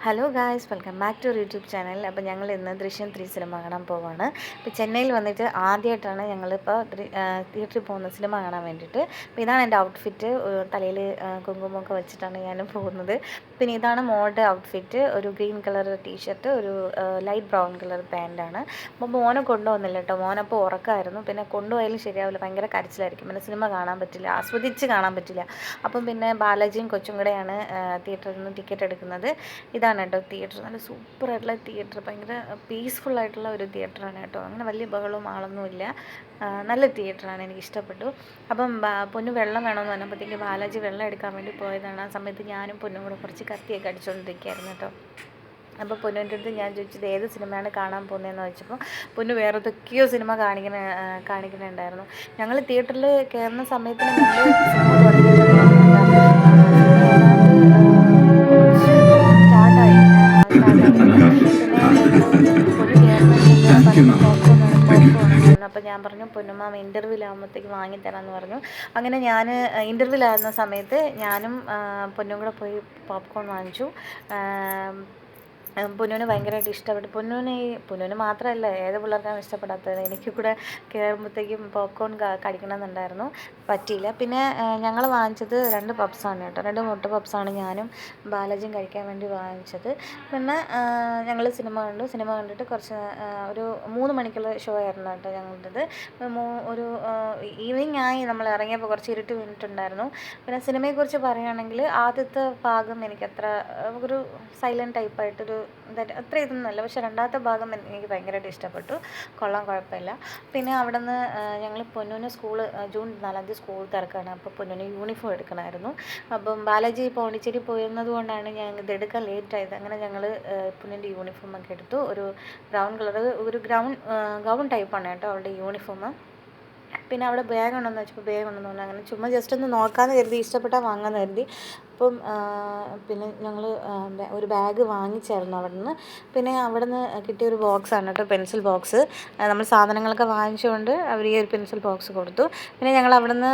Hello guys, welcome back to YouTube channel. അപ്പോൾ ഞങ്ങൾ ഇന്ന് ദൃശ്യം 3 സിനിമ കാണാൻ പോവാണ്. ഇപ്പോൾ ചെന്നൈയിൽ വന്നിട്ട് ആദ്യമായിട്ടാണ് ഞങ്ങളിപ്പോൾ തിയേറ്ററിൽ പോകുന്ന സിനിമ കാണാൻ വേണ്ടിയിട്ട്. അപ്പോൾ ഇതാണ് എൻ്റെ ഔട്ട്ഫിറ്റ്. തലയിൽ കുങ്കുമൊക്കെ വെച്ചിട്ടാണ് ഞാനും പോകുന്നത്. പിന്നെ ഇതാണ് മോളുടെ ഔട്ട്ഫിറ്റ്. ഒരു ഗ്രീൻ കളർ ടീഷർട്ട്, ഒരു ലൈറ്റ് ബ്രൗൺ കളർ പാൻറ്റാണ്. അപ്പോൾ മോനെ കൊണ്ടുപോകുന്നില്ല കേട്ടോ. മോനപ്പോൾ ഉറക്കമായിരുന്നു. പിന്നെ കൊണ്ടുപോയാലും ശരിയാവില്ല, ഭയങ്കര കരച്ചിലായിരിക്കും. പിന്നെ സിനിമ കാണാൻ പറ്റില്ല, ആസ്വദിച്ച് കാണാൻ പറ്റില്ല. അപ്പം പിന്നെ ബാലാജിയും കൊച്ചും കൂടെയാണ് തിയേറ്ററിൽ നിന്ന് ടിക്കറ്റ് എടുക്കുന്നത്. ഇതാണ് കേട്ടോ തിയേറ്റർ. നല്ല സൂപ്പറായിട്ടുള്ള തിയേറ്റർ, ഭയങ്കര പീസ്ഫുള്ളായിട്ടുള്ള ഒരു തിയേറ്ററാണ് കേട്ടോ. അങ്ങനെ വലിയ ബഹളവും ആളൊന്നുമില്ല. നല്ല തിയേറ്ററാണ്, എനിക്ക് ഇഷ്ടപ്പെട്ടു. അപ്പം പൊന്നു വെള്ളം വേണമെന്ന് പറഞ്ഞപ്പോഴത്തേക്ക് ബാലാജി വെള്ളം എടുക്കാൻ വേണ്ടി പോയതാണ്. ആ സമയത്ത് ഞാനും പൊന്നും കൂടെ കുറച്ച് കത്തിയൊക്കെ അടിച്ചുകൊണ്ടിരിക്കുകയായിരുന്നു കേട്ടോ. അപ്പോൾ പൊന്നുവിൻ്റെ അടുത്ത് ഞാൻ ചോദിച്ചത് ഏത് സിനിമയാണ് കാണാൻ പോകുന്നതെന്ന് ചോദിച്ചപ്പോൾ പൊന്നു വേറെ ഏതൊക്കെയോ സിനിമ കാണിക്കുന്നുണ്ടായിരുന്നു. ഞങ്ങൾ തിയേറ്ററിൽ കയറുന്ന സമയത്തിന് മുമ്പ് സിനിമ അപ്പോൾ ഞാൻ പറഞ്ഞു പൊന്നുമാമ ഇൻ്റർവ്യൂലാകുമ്പോഴത്തേക്ക് വാങ്ങിത്തരാമെന്ന് പറഞ്ഞു. അങ്ങനെ ഞാൻ ഇൻ്റർവ്യൂലാകുന്ന സമയത്ത് ഞാനും പൊന്നും കൂടെ പോയി പോപ്കോൺ വാങ്ങിച്ചു. പൊന്നുവിന് ഭയങ്കരമായിട്ട് ഇഷ്ടപ്പെട്ടു. പൊന്നുവിന് മാത്രമല്ല, ഏത് പിള്ളേർക്കാണ് ഇഷ്ടപ്പെടാത്തത്. എനിക്ക് കൂടെ കയറുമ്പോഴത്തേക്കും പോപ്കോൺ കഴിക്കണമെന്നുണ്ടായിരുന്നു, പറ്റിയില്ല. പിന്നെ ഞങ്ങൾ വാങ്ങിച്ചത് 2 പപ്സാണ് കേട്ടോ. 2 മുട്ട പപ്സാണ് ഞാനും ബാലാജിയും കഴിക്കാൻ വേണ്ടി വാങ്ങിച്ചത്. പിന്നെ ഞങ്ങൾ സിനിമ കണ്ടിട്ട് കുറച്ച് ഒരു 3 മണിക്കുള്ള ഷോ ആയിരുന്നു കേട്ടോ ഞങ്ങളുടേത്. ഒരു ഈവനിങ് ആയി നമ്മൾ ഇറങ്ങിയപ്പോൾ, കുറച്ച് ഇരുട്ട് വീണിട്ടുണ്ടായിരുന്നു. പിന്നെ സിനിമയെക്കുറിച്ച് പറയുകയാണെങ്കിൽ ആദ്യത്തെ ഭാഗം എനിക്കത്ര ഒരു സൈലൻറ്റ് ടൈപ്പായിട്ടൊരു അത്ര ഇതൊന്നുമല്ല. പക്ഷേ രണ്ടാമത്തെ ഭാഗം എനിക്ക് ഭയങ്കരമായിട്ട് ഇഷ്ടപ്പെട്ടു. കൊള്ളാം, കുഴപ്പമില്ല. പിന്നെ അവിടെ നിന്ന് ഞങ്ങൾ പൊന്നുവിന് ജൂൺ 4 സ്കൂൾ തിരക്കാണ്. അപ്പോൾ പൊന്നുവിന് യൂണിഫോം എടുക്കണമായിരുന്നു. അപ്പം ബാലാജി പോണ്ടിച്ചേരി പോയിരുന്നത് കൊണ്ടാണ് ഞാൻ ഇതെടുക്കാൻ ലേറ്റായത്. അങ്ങനെ ഞങ്ങൾ പൊന്നിൻ്റെ യൂണിഫോമൊക്കെ എടുത്തു. ഒരു ബ്രൗൺ കളർ, ഒരു ഗൗൺ ടൈപ്പാണ് കേട്ടോ അവളുടെ യൂണിഫോം. പിന്നെ അവിടെ ബാഗ് ഉണ്ടെന്ന് വെച്ചപ്പോൾ ബാഗ് ഉണ്ടെന്ന് പറഞ്ഞു. അങ്ങനെ ചുമ്മാ ജസ്റ്റ് ഒന്ന് നോക്കാമെന്ന് കരുതി, ഇഷ്ടപ്പെട്ടാൽ വാങ്ങാമെന്ന് കരുതി. അപ്പം പിന്നെ ഞങ്ങൾ ഒരു ബാഗ് വാങ്ങിച്ചായിരുന്നു അവിടെ നിന്ന്. പിന്നെ അവിടെ നിന്ന് കിട്ടിയ ഒരു ബോക്സാണ് കേട്ടോ, പെൻസിൽ ബോക്സ്. നമ്മൾ സാധനങ്ങളൊക്കെ വാങ്ങിച്ചുകൊണ്ട് അവർ ഈ ഒരു പെൻസിൽ ബോക്സ് കൊടുത്തു. പിന്നെ ഞങ്ങൾ അവിടെ നിന്ന്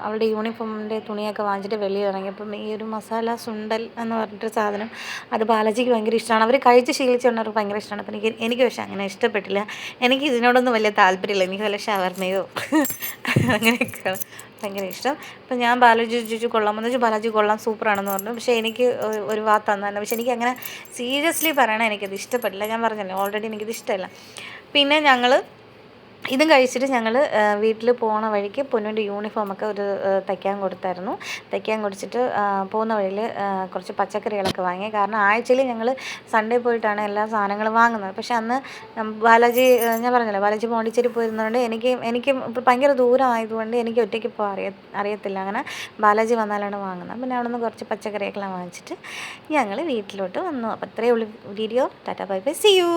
അവളുടെ യൂണിഫോമിൻ്റെ തുണിയൊക്കെ വാങ്ങിച്ചിട്ട് വെളിയിൽ ഇറങ്ങിയപ്പം ഈ ഒരു മസാല സുണ്ടൽ എന്ന് പറഞ്ഞിട്ടൊരു സാധനം, അത് ബാലാജിക്ക് ഭയങ്കര ഇഷ്ടമാണ്. അവർ കഴിച്ച് ശീലിച്ചുകൊണ്ടവർക്ക് ഭയങ്കര ഇഷ്ടമാണ്. അപ്പം എനിക്ക് പക്ഷേ അങ്ങനെ ഇഷ്ടപ്പെട്ടില്ല. എനിക്ക് ഇതിനോടൊന്നും വലിയ താല്പര്യമില്ല. എനിക്ക് വല്ല ഷവർമയോ അങ്ങനെയൊക്കെയാണ് ഭയങ്കര ഇഷ്ടം. അപ്പം ഞാൻ ബാലാജി ചോദിച്ചു കൊള്ളാമെന്ന് ചോദിച്ചു. ബാലാജി കൊള്ളാം, സൂപ്പറാണെന്ന് പറഞ്ഞു. പക്ഷേ എനിക്ക് ഒരു വാക്ക് തന്നു. പക്ഷേ എനിക്ക് അങ്ങനെ സീരിയസ്ലി പറയണേ എനിക്കത് ഇഷ്ടപ്പെട്ടില്ല. ഞാൻ പറഞ്ഞല്ലോ, ഓൾറെഡി എനിക്കിത് ഇഷ്ടമല്ല. പിന്നെ ഞങ്ങൾ ഇതും കഴിച്ചിട്ട് ഞങ്ങൾ വീട്ടിൽ പോണ വഴിക്ക് പൊന്നുവിൻ്റെ യൂണിഫോമൊക്കെ തയ്ക്കാൻ കൊടുത്തായിരുന്നു. തയ്ക്കാൻ കൊടുത്തിട്ട് പോകുന്ന വഴിയിൽ കുറച്ച് പച്ചക്കറികളൊക്കെ വാങ്ങി. കാരണം ആഴ്ചയിൽ ഞങ്ങൾ സൺഡേ പോയിട്ടാണ് എല്ലാ സാധനങ്ങളും വാങ്ങുന്നത്. പക്ഷേ അന്ന് ബാലാജി, ഞാൻ പറഞ്ഞല്ലോ, ബാലാജി പോണ്ടിച്ചേരി പോയിരുന്നതുകൊണ്ട് എനിക്ക് ഭയങ്കര ദൂരം ആയതുകൊണ്ട് എനിക്ക് ഒറ്റയ്ക്ക് പോകാൻ അറിയത്തില്ല. അങ്ങനെ ബാലാജി വന്നാലാണ് വാങ്ങുന്നത്. പിന്നെ അവിടെ നിന്ന് കുറച്ച് പച്ചക്കറിയൊക്കെ വാങ്ങിച്ചിട്ട് ഞങ്ങൾ വീട്ടിലോട്ട് വന്നു. അപ്പോൾ അത്രയേ ഉള്ളൂ video. Tata, bye bye, see U.